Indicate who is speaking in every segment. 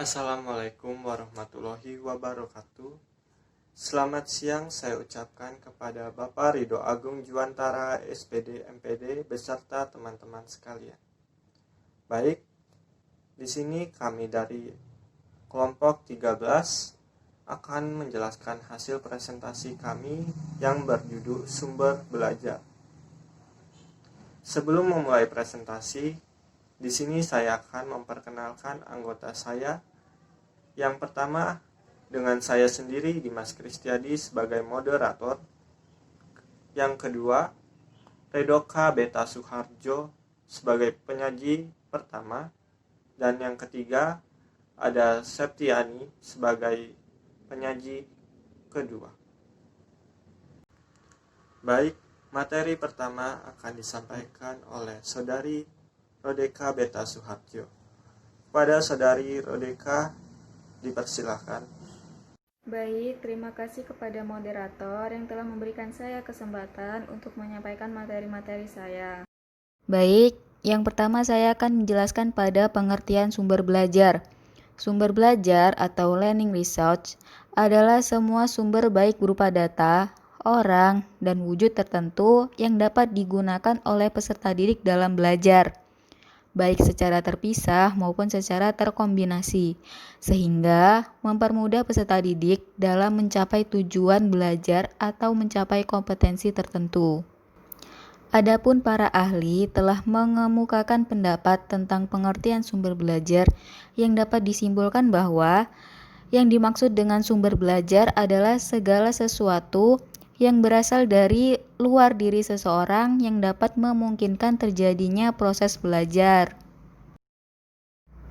Speaker 1: Assalamualaikum warahmatullahi wabarakatuh. Selamat siang saya ucapkan kepada Bapak Ridho Agung Juwantara SPD MPD beserta teman-teman sekalian. Baik, di sini kami dari kelompok 13 akan menjelaskan hasil presentasi kami yang berjudul Sumber Belajar. Sebelum memulai presentasi, di sini saya akan memperkenalkan anggota saya. Yang pertama, dengan saya sendiri Dimas Kristiadi sebagai moderator. Yang kedua, Redoka Beta Suharjo sebagai penyaji pertama. Dan yang ketiga, ada Septiani sebagai penyaji kedua. Baik, materi pertama akan disampaikan oleh Saudari Rodeka Beta Suharjo. Pada Saudari Rodeka, dipersilahkan.
Speaker 2: Baik, terima kasih kepada moderator yang telah memberikan saya kesempatan untuk menyampaikan materi-materi saya. Baik, yang pertama saya akan menjelaskan pada pengertian sumber belajar. Sumber belajar atau learning research adalah semua sumber baik berupa data, orang, dan wujud tertentu yang dapat digunakan oleh peserta didik dalam belajar, baik secara terpisah maupun secara terkombinasi, sehingga mempermudah peserta didik dalam mencapai tujuan belajar atau mencapai kompetensi tertentu. Adapun para ahli telah mengemukakan pendapat tentang pengertian sumber belajar yang dapat disimpulkan bahwa yang dimaksud dengan sumber belajar adalah segala sesuatu yang berasal dari luar diri seseorang yang dapat memungkinkan terjadinya proses belajar.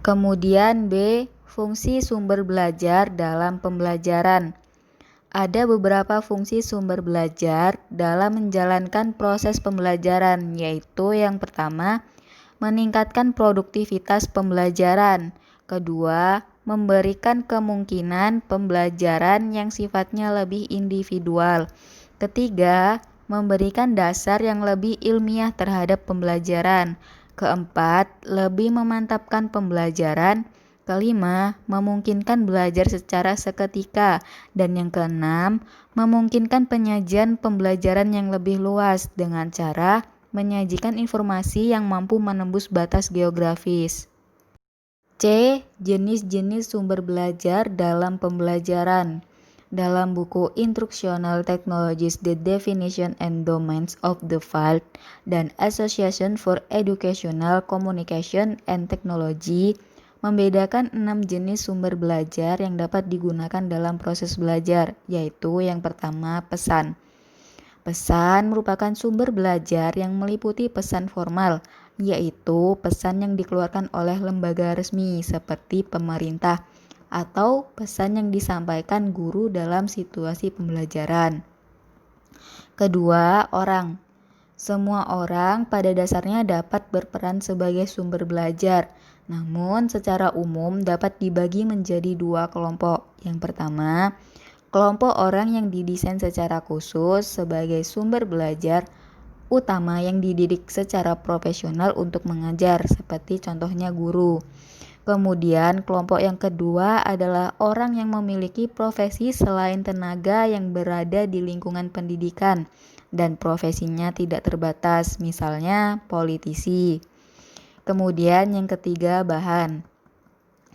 Speaker 2: Kemudian B, fungsi sumber belajar dalam pembelajaran. Ada beberapa fungsi sumber belajar dalam menjalankan proses pembelajaran, yaitu yang pertama, meningkatkan produktivitas pembelajaran. Kedua, memberikan kemungkinan pembelajaran yang sifatnya lebih individual. Ketiga, memberikan dasar yang lebih ilmiah terhadap pembelajaran. Keempat, lebih memantapkan pembelajaran. Kelima, memungkinkan belajar secara seketika. Dan yang keenam, memungkinkan penyajian pembelajaran yang lebih luas dengan cara menyajikan informasi yang mampu menembus batas geografis. C. Jenis-jenis sumber belajar dalam pembelajaran. Dalam buku Instructional Technologies, The Definition and Domains of the Field dan Association for Educational Communication and Technology membedakan 6 jenis sumber belajar yang dapat digunakan dalam proses belajar, yaitu yang pertama, pesan. Pesan merupakan sumber belajar yang meliputi pesan formal, yaitu pesan yang dikeluarkan oleh lembaga resmi seperti pemerintah, atau pesan yang disampaikan guru dalam situasi pembelajaran. Kedua, orang. Semua orang pada dasarnya dapat berperan sebagai sumber belajar, namun secara umum dapat dibagi menjadi 2 kelompok. Yang pertama, kelompok orang yang didesain secara khusus sebagai sumber belajar utama yang dididik secara profesional untuk mengajar, seperti contohnya guru. Kemudian kelompok yang kedua adalah orang yang memiliki profesi selain tenaga yang berada di lingkungan pendidikan dan profesinya tidak terbatas, misalnya politisi. Kemudian yang ketiga, bahan.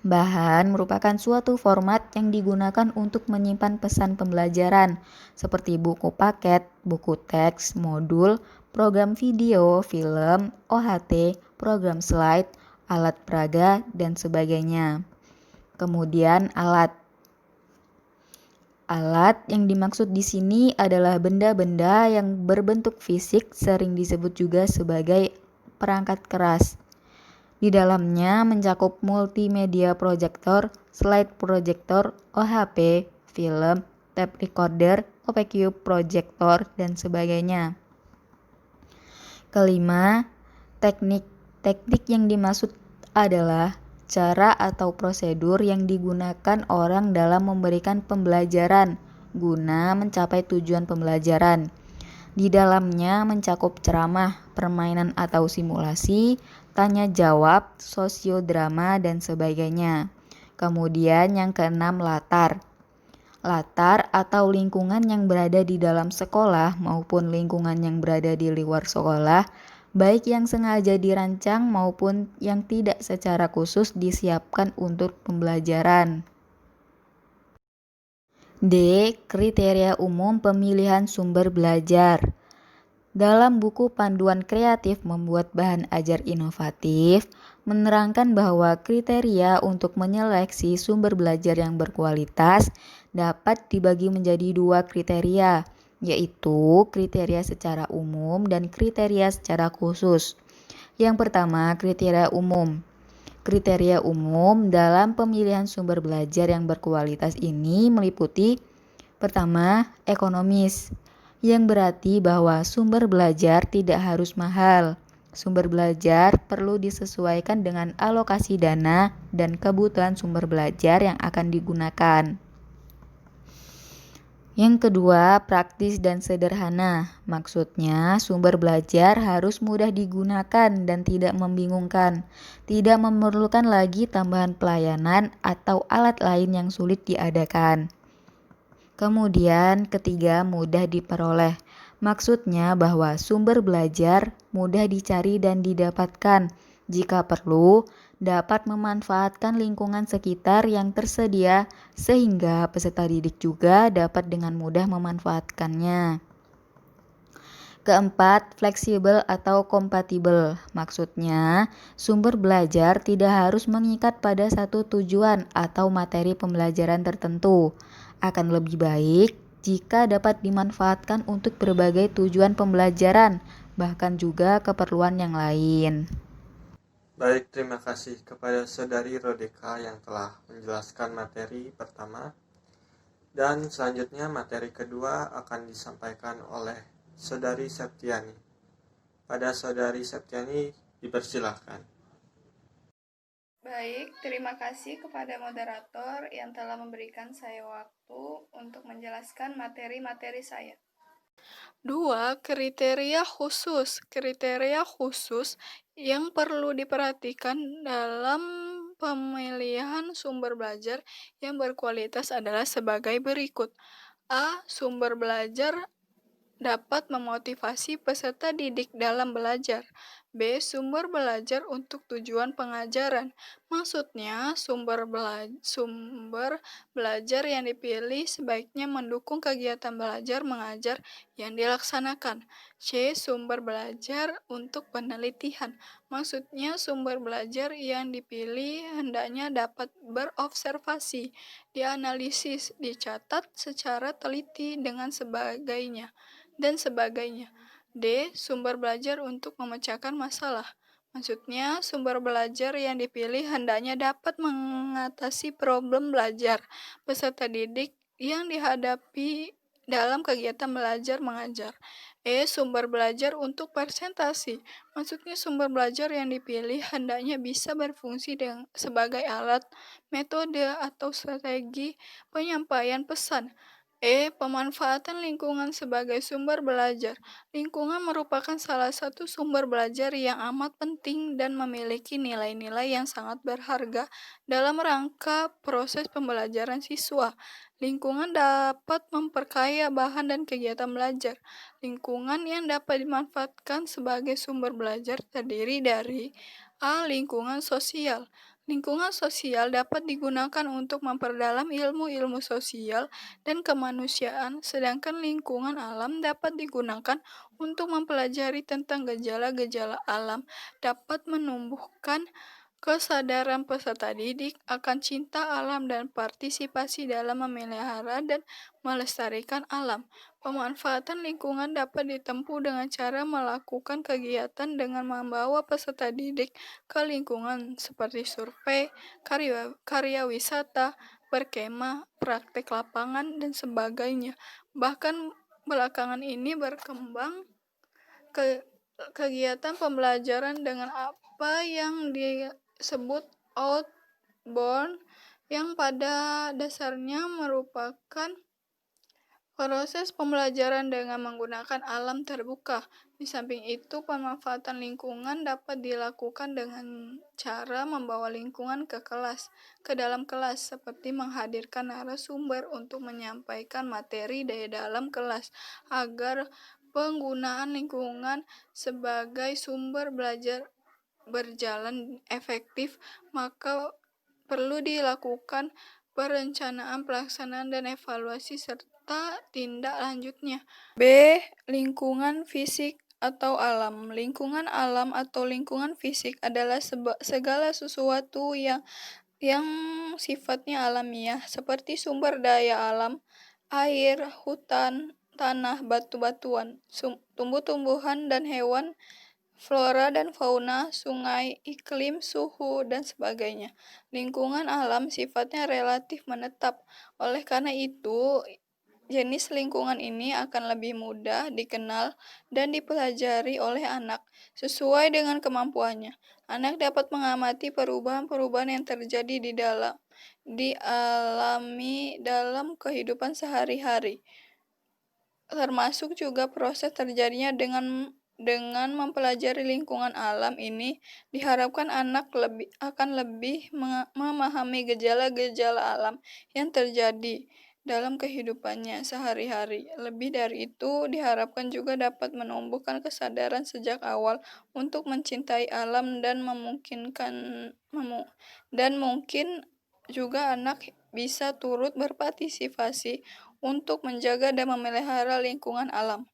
Speaker 2: Bahan merupakan suatu format yang digunakan untuk menyimpan pesan pembelajaran, seperti buku paket, buku teks, modul, program video, film, OHT, program slide, alat peraga, dan sebagainya. Kemudian alat. Alat yang dimaksud di sini adalah benda-benda yang berbentuk fisik, sering disebut juga sebagai perangkat keras. Di dalamnya mencakup multimedia proyektor, slide projector, OHP, film, tape recorder, OPQ proyektor, dan sebagainya. Kelima, teknik. Teknik yang dimaksud adalah cara atau prosedur yang digunakan orang dalam memberikan pembelajaran guna mencapai tujuan pembelajaran. Di dalamnya mencakup ceramah, permainan atau simulasi, tanya jawab, sosiodrama, dan sebagainya. Kemudian yang keenam, latar. Latar atau lingkungan yang berada di dalam sekolah maupun lingkungan yang berada di luar sekolah, baik yang sengaja dirancang maupun yang tidak secara khusus disiapkan untuk pembelajaran. D. Kriteria umum pemilihan sumber belajar. Dalam buku Panduan Kreatif Membuat Bahan Ajar Inovatif, menerangkan bahwa kriteria untuk menyeleksi sumber belajar yang berkualitas dapat dibagi menjadi dua kriteria, yaitu kriteria secara umum dan kriteria secara khusus. Yang pertama, kriteria umum. Kriteria umum dalam pemilihan sumber belajar yang berkualitas ini meliputi: pertama, ekonomis, yang berarti bahwa sumber belajar tidak harus mahal. Sumber belajar perlu disesuaikan dengan alokasi dana dan kebutuhan sumber belajar yang akan digunakan. Yang kedua, praktis dan sederhana. Maksudnya, sumber belajar harus mudah digunakan dan tidak membingungkan. Tidak memerlukan lagi tambahan pelayanan atau alat lain yang sulit diadakan. Kemudian ketiga, mudah diperoleh. Maksudnya bahwa sumber belajar mudah dicari dan didapatkan. Jika perlu, dapat memanfaatkan lingkungan sekitar yang tersedia sehingga peserta didik juga dapat dengan mudah memanfaatkannya. Keempat, fleksibel atau kompatibel. Maksudnya, sumber belajar tidak harus mengikat pada satu tujuan atau materi pembelajaran tertentu. Akan lebih baik jika dapat dimanfaatkan untuk berbagai tujuan pembelajaran, bahkan juga keperluan yang lain.
Speaker 1: Baik, terima kasih kepada Saudari Rodeka yang telah menjelaskan materi pertama. Dan selanjutnya materi kedua akan disampaikan oleh Saudari Septiani. Pada Saudari Septiani dipersilahkan.
Speaker 3: Baik, terima kasih kepada moderator yang telah memberikan saya waktu untuk menjelaskan materi-materi saya. 2. Kriteria khusus. Kriteria khusus yang perlu diperhatikan dalam pemilihan sumber belajar yang berkualitas adalah sebagai berikut. A. Sumber belajar dapat memotivasi peserta didik dalam belajar. B. Sumber belajar untuk tujuan pengajaran. Maksudnya, sumber belajar yang dipilih sebaiknya mendukung kegiatan belajar mengajar yang dilaksanakan. C. Sumber belajar untuk penelitian. Maksudnya, sumber belajar yang dipilih hendaknya dapat berobservasi, dianalisis, dicatat secara teliti dan sebagainya. D. Sumber belajar untuk memecahkan masalah. Maksudnya, sumber belajar yang dipilih hendaknya dapat mengatasi problem belajar peserta didik yang dihadapi dalam kegiatan belajar mengajar. E. Sumber belajar untuk presentasi. Maksudnya, sumber belajar yang dipilih hendaknya bisa berfungsi sebagai alat, metode, atau strategi penyampaian pesan. E. Pemanfaatan lingkungan sebagai sumber belajar. Lingkungan merupakan salah satu sumber belajar yang amat penting dan memiliki nilai-nilai yang sangat berharga dalam rangka proses pembelajaran siswa. Lingkungan dapat memperkaya bahan dan kegiatan belajar. Lingkungan yang dapat dimanfaatkan sebagai sumber belajar terdiri dari: A. Lingkungan sosial. Lingkungan sosial dapat digunakan untuk memperdalam ilmu-ilmu sosial dan kemanusiaan, sedangkan lingkungan alam dapat digunakan untuk mempelajari tentang gejala-gejala alam, dapat menumbuhkan kesadaran peserta didik akan cinta alam dan partisipasi dalam memelihara dan melestarikan alam. Pemanfaatan lingkungan dapat ditempuh dengan cara melakukan kegiatan dengan membawa peserta didik ke lingkungan seperti survei, karya wisata, berkemah, praktek lapangan, dan sebagainya. Bahkan belakangan ini berkembang kegiatan pembelajaran dengan apa yang disebut outbound, yang pada dasarnya merupakan Proses pembelajaran dengan menggunakan alam terbuka. Di samping itu, pemanfaatan lingkungan dapat dilakukan dengan cara membawa lingkungan ke dalam kelas, seperti menghadirkan narasumber untuk menyampaikan materi dari dalam kelas, agar penggunaan lingkungan sebagai sumber belajar berjalan efektif, maka perlu dilakukan perencanaan, pelaksanaan, dan evaluasi serta tindak lanjutnya. B. Lingkungan fisik atau alam. Lingkungan alam atau lingkungan fisik adalah segala sesuatu yang sifatnya alamiah, seperti sumber daya alam, air, hutan, tanah, batu-batuan, tumbuh-tumbuhan dan hewan, flora dan fauna, sungai, iklim, suhu, dan sebagainya. Lingkungan alam sifatnya relatif menetap. Oleh karena itu, jenis lingkungan ini akan lebih mudah dikenal dan dipelajari oleh anak sesuai dengan kemampuannya. Anak dapat mengamati perubahan-perubahan yang terjadi dialami dalam kehidupan sehari-hari, termasuk juga proses terjadinya dengan mempelajari lingkungan alam ini. Diharapkan anak akan lebih memahami gejala-gejala alam yang terjadi dalam kehidupannya sehari-hari. Lebih dari itu, diharapkan juga dapat menumbuhkan kesadaran sejak awal untuk mencintai alam dan mungkin juga anak bisa turut berpartisipasi untuk menjaga dan memelihara lingkungan alam.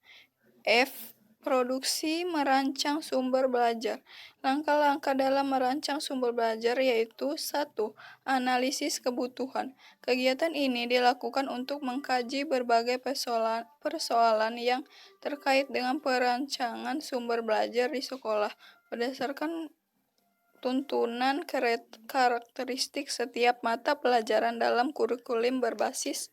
Speaker 3: F. Produksi merancang sumber belajar. Langkah-langkah dalam merancang sumber belajar yaitu 1. Analisis kebutuhan. Kegiatan ini dilakukan untuk mengkaji berbagai persoalan yang terkait dengan perancangan sumber belajar di sekolah berdasarkan tuntunan karakteristik setiap mata pelajaran dalam kurikulum berbasis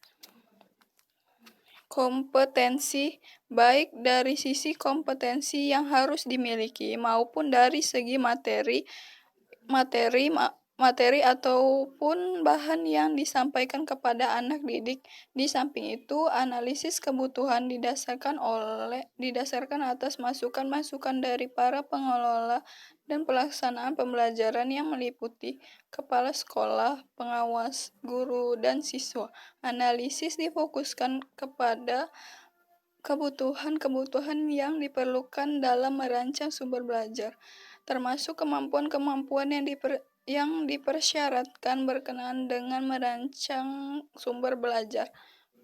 Speaker 3: kompetensi, baik dari sisi kompetensi yang harus dimiliki maupun dari segi materi ataupun bahan yang disampaikan kepada anak didik. Di samping itu, analisis kebutuhan didasarkan atas masukan-masukan dari para pengelola dan pelaksanaan pembelajaran yang meliputi kepala sekolah, pengawas, guru, dan siswa. Analisis difokuskan kepada kebutuhan-kebutuhan yang diperlukan dalam merancang sumber belajar, termasuk kemampuan-kemampuan yang dipersyaratkan berkenaan dengan merancang sumber belajar.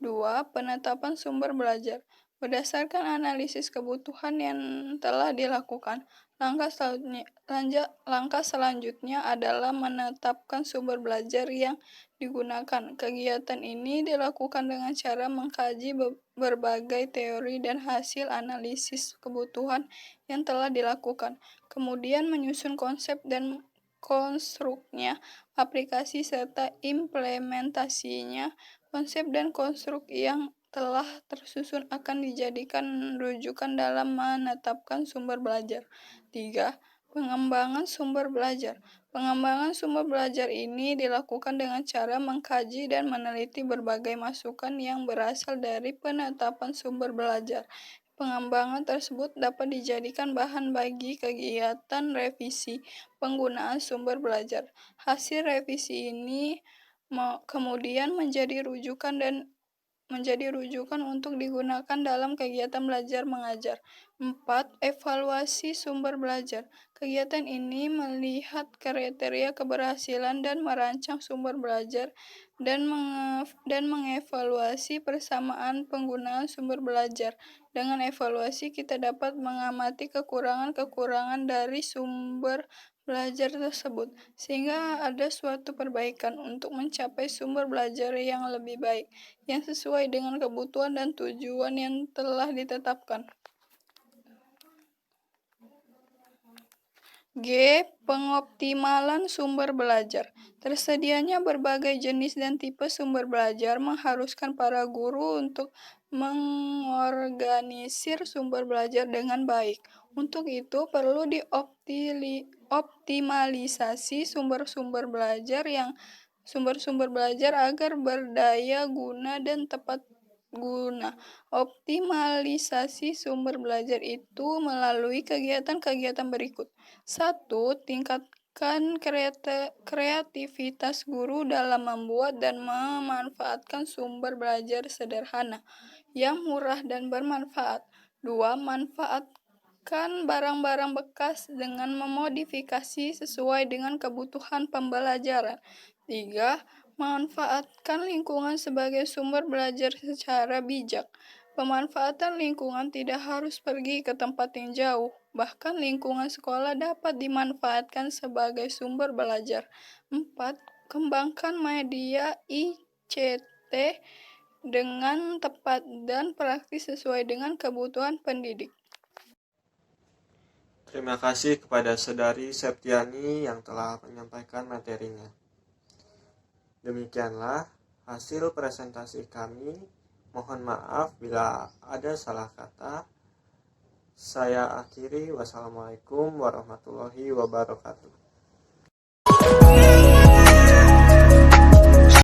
Speaker 3: 2. Penetapan sumber belajar. Berdasarkan analisis kebutuhan yang telah dilakukan, langkah selanjutnya adalah menetapkan sumber belajar yang digunakan. Kegiatan ini dilakukan dengan cara mengkaji berbagai teori dan hasil analisis kebutuhan yang telah dilakukan, kemudian menyusun konsep dan konstruknya, aplikasi serta implementasinya. Konsep dan konstruk yang telah tersusun akan dijadikan rujukan dalam menetapkan sumber belajar. 3. Pengembangan sumber belajar. Pengembangan sumber belajar ini dilakukan dengan cara mengkaji dan meneliti berbagai masukan yang berasal dari penetapan sumber belajar. Pengembangan tersebut dapat dijadikan bahan bagi kegiatan revisi penggunaan sumber belajar. Hasil revisi ini kemudian menjadi rujukan untuk digunakan dalam kegiatan belajar mengajar. 4. Evaluasi sumber belajar. Kegiatan ini melihat kriteria keberhasilan dan merancang sumber belajar dan mengevaluasi persamaan penggunaan sumber belajar. Dengan evaluasi, kita dapat mengamati kekurangan-kekurangan dari sumber belajar tersebut, sehingga ada suatu perbaikan untuk mencapai sumber belajar yang lebih baik, yang sesuai dengan kebutuhan dan tujuan yang telah ditetapkan. G. Pengoptimalan sumber belajar. Tersedianya berbagai jenis dan tipe sumber belajar mengharuskan para guru untuk mengorganisir sumber belajar dengan baik. Untuk itu, perlu dioptimalisasi sumber-sumber belajar agar berdaya guna dan tepat guna. Optimalisasi sumber belajar itu melalui kegiatan-kegiatan berikut. 1. Tingkatkan kreativitas guru dalam membuat dan memanfaatkan sumber belajar sederhana yang murah dan bermanfaat. 2. Manfaatkan barang-barang bekas dengan memodifikasi sesuai dengan kebutuhan pembelajaran. 3. Manfaatkan lingkungan sebagai sumber belajar secara bijak. Pemanfaatan lingkungan tidak harus pergi ke tempat yang jauh. Bahkan lingkungan sekolah dapat dimanfaatkan sebagai sumber belajar. 4. Kembangkan media ICT dengan tepat dan praktis sesuai dengan kebutuhan pendidik.
Speaker 1: Terima kasih kepada Saudari Septiani yang telah menyampaikan materinya. Demikianlah hasil presentasi kami. Mohon maaf bila ada salah kata. Saya akhiri. Wassalamualaikum warahmatullahi wabarakatuh.